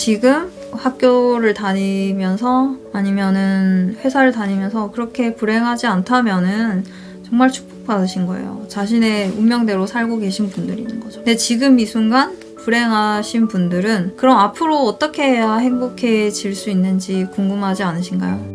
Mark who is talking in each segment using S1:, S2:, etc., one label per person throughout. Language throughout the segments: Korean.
S1: 지금 학교를 다니면서 아니면은 회사를 다니면서 그렇게 불행하지 않다면은 정말 축복받으신 거예요. 자신의 운명대로 살고 계신 분들이 있는 거죠. 근데 지금 이 순간 불행하신 분들은 그럼 앞으로 어떻게 해야 행복해질 수 있는지 궁금하지 않으신가요?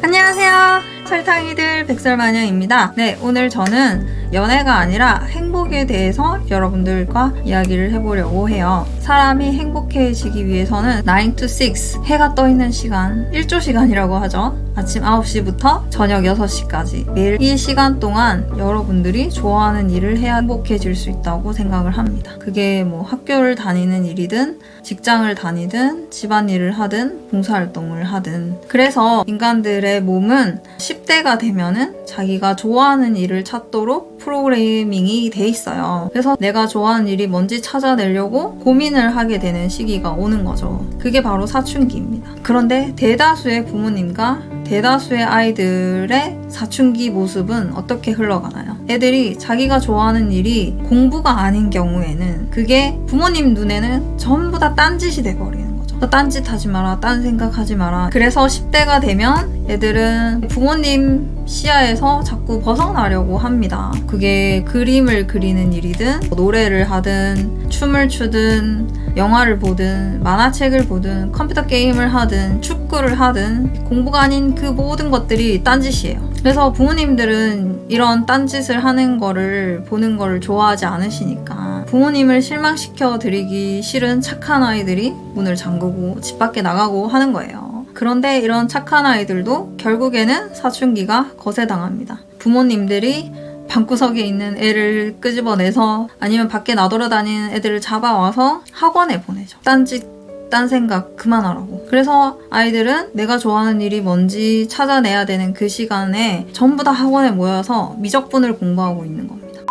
S1: 안녕하세요. 설탕이들 백설마녀입니다. 네, 오늘 저는 연애가 아니라 행복에 대해서 여러분들과 이야기를 해보려고 해요. 사람이 행복해지기 위해서는 9 to 6, 해가 떠있는 시간, 1조 시간이라고 하죠. 아침 9시부터 저녁 6시까지 매일 이 시간 동안 여러분들이 좋아하는 일을 해야 행복해질 수 있다고 생각을 합니다. 그게 뭐 학교를 다니는 일이든 직장을 다니든 집안일을 하든 봉사활동을 하든. 그래서 인간들의 몸은 10대가 되면은 자기가 좋아하는 일을 찾도록 프로그래밍이 돼 있어요. 그래서 내가 좋아하는 일이 뭔지 찾아내려고 고민을 하게 되는 시기가 오는 거죠. 그게 바로 사춘기입니다. 그런데 대다수의 부모님과 대다수의 아이들의 사춘기 모습은 어떻게 흘러가나요? 애들이 자기가 좋아하는 일이 공부가 아닌 경우에는 그게 부모님 눈에는 전부 다 딴짓이 돼버리는 거죠. 딴짓 하지 마라, 딴 생각하지 마라. 그래서 10대가 되면 애들은 부모님 시야에서 자꾸 벗어나려고 합니다. 그게 그림을 그리는 일이든 노래를 하든 춤을 추든 영화를 보든 만화책을 보든 컴퓨터 게임을 하든 축구를 하든 공부가 아닌 그 모든 것들이 딴짓이에요. 그래서 부모님들은 이런 딴짓을 하는 거를 보는 거를 좋아하지 않으시니까 부모님을 실망시켜 드리기 싫은 착한 아이들이 문을 잠그고 집 밖에 나가고 하는 거예요. 그런데 이런 착한 아이들도 결국에는 사춘기가 거세당합니다. 부모님들이 방구석에 있는 애를 끄집어내서 아니면 밖에 나돌아다니는 애들을 잡아와서 학원에 보내죠. 딴 생각 그만하라고. 그래서 아이들은 내가 좋아하는 일이 뭔지 찾아내야 되는 그 시간에 전부 다 학원에 모여서 미적분을 공부하고 있는 겁니다.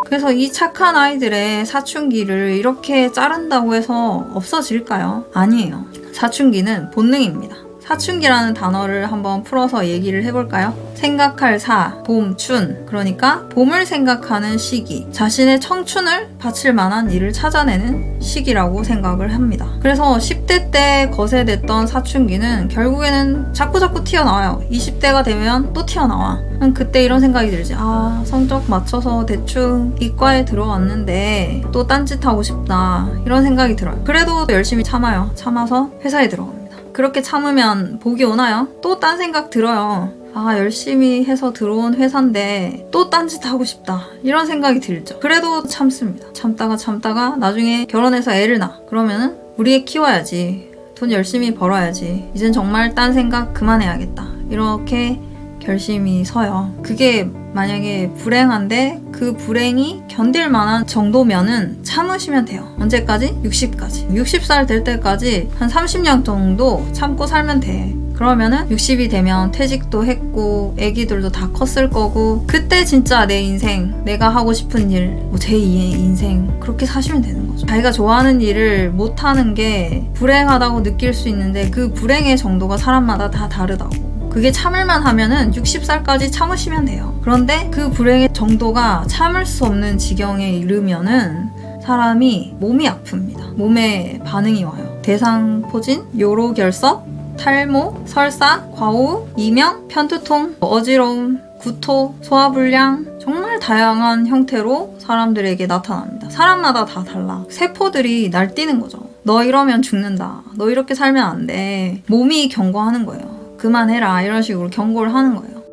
S1: 그래서 이 착한 아이들의 사춘기를 이렇게 자른다고 해서 없어질까요? 아니에요. 사춘기는 본능입니다. 사춘기라는 단어를 한번 풀어서 얘기를 해볼까요? 생각할 사, 봄, 춘. 그러니까 봄을 생각하는 시기, 자신의 청춘을 바칠 만한 일을 찾아내는 시기라고 생각을 합니다. 그래서 10대 때 거세됐던 사춘기는 결국에는 자꾸자꾸 튀어나와요. 20대가 되면 또 튀어나와. 그때 이런 생각이 들지. 아, 성적 맞춰서 대충 이과에 들어왔는데 또 딴짓하고 싶다. 이런 생각이 들어요. 그래도 열심히 참아요. 참아서 회사에 들어갑니다. 그렇게 참으면 복이 오나요? 또 딴 생각 들어요. 아, 열심히 해서 들어온 회사인데 또 딴짓 하고 싶다. 이런 생각이 들죠. 그래도 참습니다. 참다가 나중에 결혼해서 애를 낳아. 그러면은 우리 애 키워야지. 돈 열심히 벌어야지. 이젠 정말 딴 생각 그만해야겠다. 이렇게 결심이 서요. 그게 만약에 불행한데 그 불행이 견딜 만한 정도면은 참으시면 돼요. 언제까지? 60까지. 60살 될 때까지 한 30년 정도 참고 살면 돼. 그러면은 60이 되면 퇴직도 했고 애기들도 다 컸을 거고 그때 진짜 내 인생, 내가 하고 싶은 일, 뭐 제2의 인생 그렇게 사시면 되는 거죠. 자기가 좋아하는 일을 못하는 게 불행하다고 느낄 수 있는데 그 불행의 정도가 사람마다 다 다르다고. 그게 참을만 하면은 60살까지 참으시면 돼요. 그런데 그 불행의 정도가 참을 수 없는 지경에 이르면은 사람이 몸이 아픕니다. 몸에 반응이 와요. 대상포진, 요로결석, 탈모, 설사, 과호, 이명, 편두통, 어지러움, 구토, 소화불량 정말 다양한 형태로 사람들에게 나타납니다. 사람마다 다 달라. 세포들이 날뛰는 거죠. 너 이러면 죽는다. 너 이렇게 살면 안 돼. 몸이 경고하는 거예요. 그만해라 이런 식으로 경고를 하는 거예요.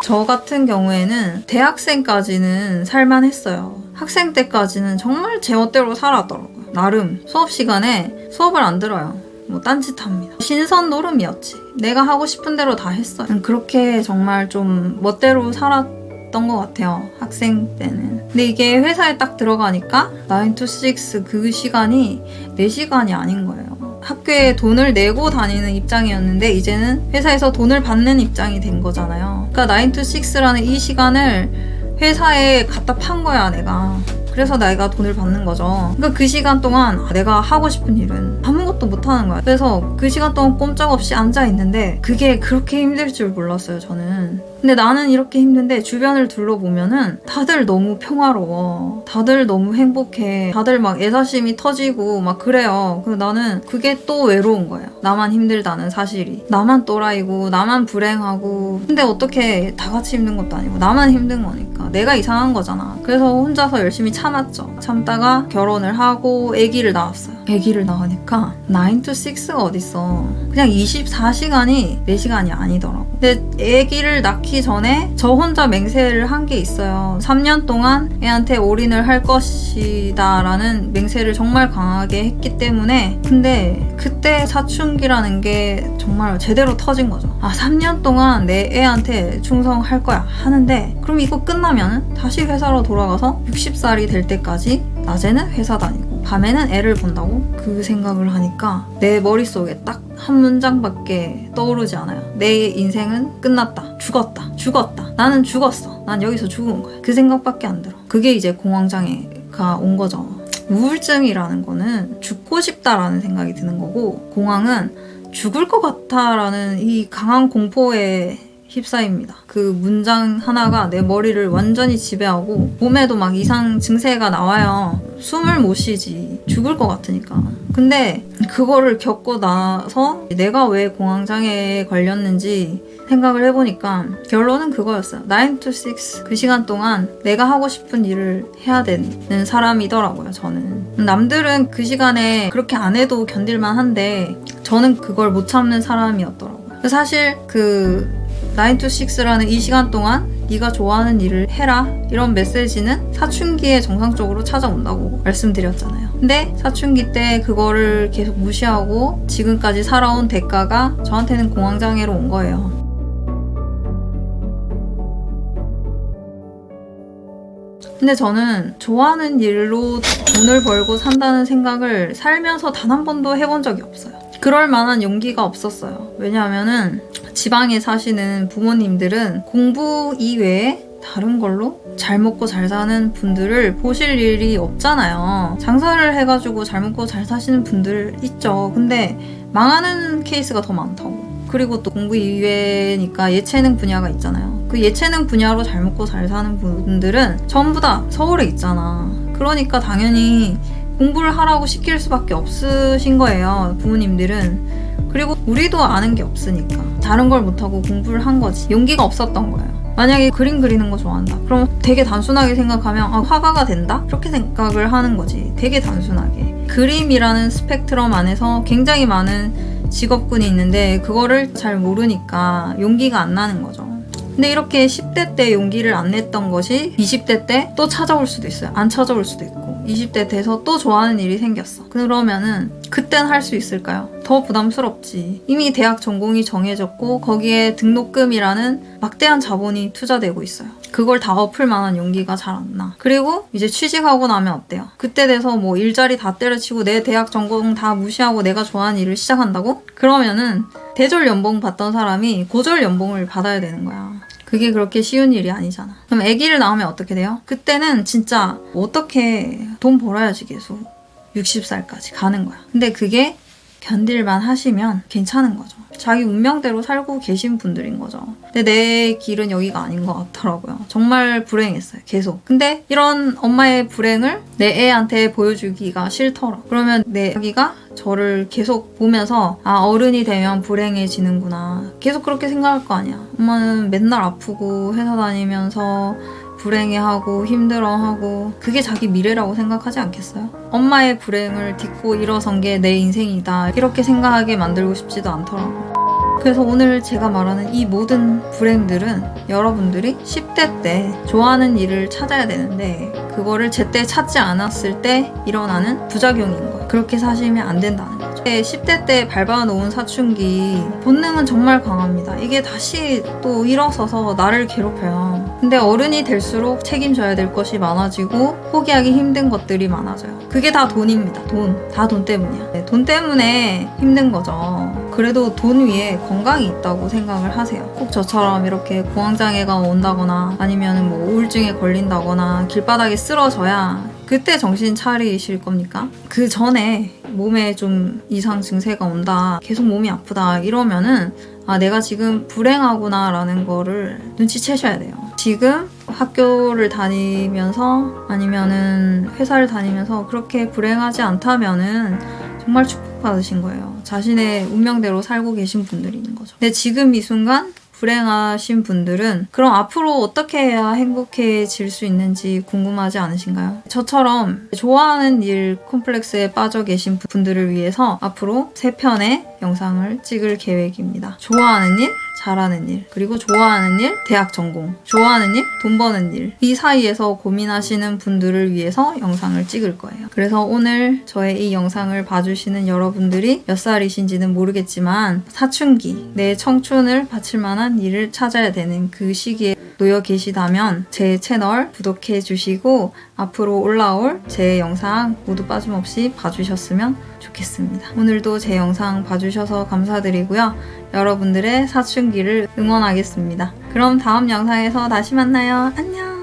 S1: 저 같은 경우에는 대학생까지는 살만했어요. 학생 때까지는 정말 제멋대로 살았더라고요. 나름 수업 시간에 수업을 안 들어요. 뭐 딴짓합니다. 신선 노름이었지. 내가 하고 싶은 대로 다 했어요. 그렇게 정말 좀 멋대로 살았던 것 같아요. 학생 때는. 근데 이게 회사에 딱 들어가니까 9 to 6 그 시간이 4시간이 아닌 거예요. 학교에 돈을 내고 다니는 입장이었는데 이제는 회사에서 돈을 받는 입장이 된 거잖아요. 그러니까 9 to 6라는 이 시간을 회사에 갖다 판 거야, 내가. 그래서 내가 돈을 받는 거죠. 그러니까 그 시간 동안 내가 하고 싶은 일은 아무것도 못 하는 거야. 그래서 그 시간 동안 꼼짝없이 앉아 있는데 그게 그렇게 힘들 줄 몰랐어요, 저는. 근데 나는 이렇게 힘든데 주변을 둘러보면은 다들 너무 평화로워. 다들 너무 행복해. 다들 막 애사심이 터지고 막 그래요. 그래서 나는 그게 또 외로운 거예요. 나만 힘들다는 사실이. 나만 또라이고 나만 불행하고. 근데 어떻게 다 같이 힘든 것도 아니고 나만 힘든 거니까. 내가 이상한 거잖아. 그래서 혼자서 열심히 참았죠. 참다가 결혼을 하고 아기를 낳았어요. 아기를 낳으니까 9 to 6가 어딨어. 그냥 24시간이 4시간이 아니더라고. 근데 아기를 낳기 전에 저 혼자 맹세를 한 게 있어요. 3년 동안 애한테 올인을 할 것이다 라는 맹세를 정말 강하게 했기 때문에. 근데 그때 사춘기라는 게 정말 제대로 터진 거죠. 3년 동안 내 애한테 충성할 거야 하는데, 그럼 이거 끝나면 다시 회사로 돌아가서 60살이 될 때까지 낮에는 회사 다니고 밤에는 애를 본다고? 그 생각을 하니까 내 머릿속에 딱 한 문장밖에 떠오르지 않아요. 내 인생은 끝났다. 죽었다. 나는 죽었어. 난 여기서 죽은 거야. 그 생각밖에 안 들어. 그게 이제 공황장애가 온 거죠. 우울증이라는 거는 죽고 싶다라는 생각이 드는 거고, 공황은 죽을 것 같다라는 이 강한 공포에 휩싸입니다. 그 문장 하나가 내 머리를 완전히 지배하고 몸에도 막 이상 증세가 나와요. 숨을 못 쉬지. 죽을 것 같으니까. 근데 그거를 겪고 나서 내가 왜 공황장애에 걸렸는지 생각을 해보니까 결론은 그거였어요. 9 to 6 그 시간 동안 내가 하고 싶은 일을 해야 되는 사람이더라고요. 저는. 남들은 그 시간에 그렇게 안 해도 견딜만 한데 저는 그걸 못 참는 사람이었더라고요. 사실 그 9 to 6라는 이 시간 동안 네가 좋아하는 일을 해라 이런 메시지는 사춘기에 정상적으로 찾아온다고 말씀드렸잖아요. 근데 사춘기 때 그거를 계속 무시하고 지금까지 살아온 대가가 저한테는 공황장애로 온 거예요. 근데 저는 좋아하는 일로 돈을 벌고 산다는 생각을 살면서 단 한 번도 해본 적이 없어요. 그럴 만한 용기가 없었어요. 왜냐하면은 지방에 사시는 부모님들은 공부 이외에 다른 걸로 잘 먹고 잘 사는 분들을 보실 일이 없잖아요. 장사를 해가지고 잘 먹고 잘 사시는 분들 있죠. 근데 망하는 케이스가 더 많다고. 그리고 또 공부 이외니까 예체능 분야가 있잖아요. 그 예체능 분야로 잘 먹고 잘 사는 분들은 전부 다 서울에 있잖아. 그러니까 당연히 공부를 하라고 시킬 수밖에 없으신 거예요, 부모님들은. 그리고 우리도 아는 게 없으니까 다른 걸 못하고 공부를 한 거지. 용기가 없었던 거예요. 만약에 그림 그리는 거 좋아한다. 그럼 되게 단순하게 생각하면 화가가 된다? 그렇게 생각을 하는 거지. 되게 단순하게. 그림이라는 스펙트럼 안에서 굉장히 많은 직업군이 있는데 그거를 잘 모르니까 용기가 안 나는 거죠. 근데 이렇게 10대 때 용기를 안 냈던 것이 20대 때 또 찾아올 수도 있어요. 안 찾아올 수도 있고. 20대 돼서 또 좋아하는 일이 생겼어. 그러면은 그땐 할 수 있을까요? 더 부담스럽지. 이미 대학 전공이 정해졌고 거기에 등록금이라는 막대한 자본이 투자되고 있어요. 그걸 다 엎을 만한 용기가 잘 안 나. 그리고 이제 취직하고 나면 어때요? 그때 돼서 뭐 일자리 다 때려치고 내 대학 전공 다 무시하고 내가 좋아하는 일을 시작한다고? 그러면은 대졸 연봉 받던 사람이 고졸 연봉을 받아야 되는 거야. 그게 그렇게 쉬운 일이 아니잖아. 그럼 아기를 낳으면 어떻게 돼요? 그때는 진짜 어떻게 돈 벌어야지 계속 60살까지 가는 거야. 근데 그게 견딜만 하시면 괜찮은 거죠. 자기 운명대로 살고 계신 분들인 거죠. 근데 내 길은 여기가 아닌 것 같더라고요. 정말 불행했어요. 계속. 근데 이런 엄마의 불행을 내 애한테 보여주기가 싫더라. 그러면 내 아기가 저를 계속 보면서 어른이 되면 불행해지는구나. 계속 그렇게 생각할 거 아니야. 엄마는 맨날 아프고 회사 다니면서 불행해하고 힘들어하고 그게 자기 미래라고 생각하지 않겠어요? 엄마의 불행을 딛고 일어선 게 내 인생이다 이렇게 생각하게 만들고 싶지도 않더라고요. 그래서 오늘 제가 말하는 이 모든 불행들은 여러분들이 10대 때 좋아하는 일을 찾아야 되는데 그거를 제때 찾지 않았을 때 일어나는 부작용인 거예요. 그렇게 사시면 안 된다는 거죠. 10대 때 밟아놓은 사춘기 본능은 정말 강합니다. 이게 다시 또 일어서서 나를 괴롭혀요. 근데 어른이 될수록 책임져야 될 것이 많아지고 포기하기 힘든 것들이 많아져요. 그게 다 돈입니다. 다 돈 때문이야. 네, 돈 때문에 힘든 거죠. 그래도 돈 위에 건강이 있다고 생각을 하세요. 꼭 저처럼 이렇게 공황장애가 온다거나 아니면 뭐 우울증에 걸린다거나 길바닥에 쓰러져야 그때 정신 차리실 겁니까? 그 전에 몸에 좀 이상 증세가 온다, 계속 몸이 아프다 이러면은 내가 지금 불행하구나 라는 거를 눈치채셔야 돼요. 지금 학교를 다니면서 아니면은 회사를 다니면서 그렇게 불행하지 않다면은 정말 축복받으신 거예요. 자신의 운명대로 살고 계신 분들인 거죠. 근데 지금 이 순간 불행하신 분들은 그럼 앞으로 어떻게 해야 행복해질 수 있는지 궁금하지 않으신가요? 저처럼 좋아하는 일 콤플렉스에 빠져 계신 분들을 위해서 앞으로 3편의 영상을 찍을 계획입니다. 좋아하는 일, 잘하는 일, 그리고 좋아하는 일, 대학 전공, 좋아하는 일, 돈 버는 일. 이 사이에서 고민하시는 분들을 위해서 영상을 찍을 거예요. 그래서 오늘 저의 이 영상을 봐주시는 여러분들이 몇 살이신지는 모르겠지만 사춘기, 내 청춘을 바칠 만한 일을 찾아야 되는 그 시기에 놓여 계시다면 제 채널 구독해 주시고 앞으로 올라올 제 영상 모두 빠짐없이 봐주셨으면 좋겠습니다. 오늘도 제 영상 봐주셔서 감사드리고요. 여러분들의 사춘기를 응원하겠습니다. 그럼 다음 영상에서 다시 만나요. 안녕!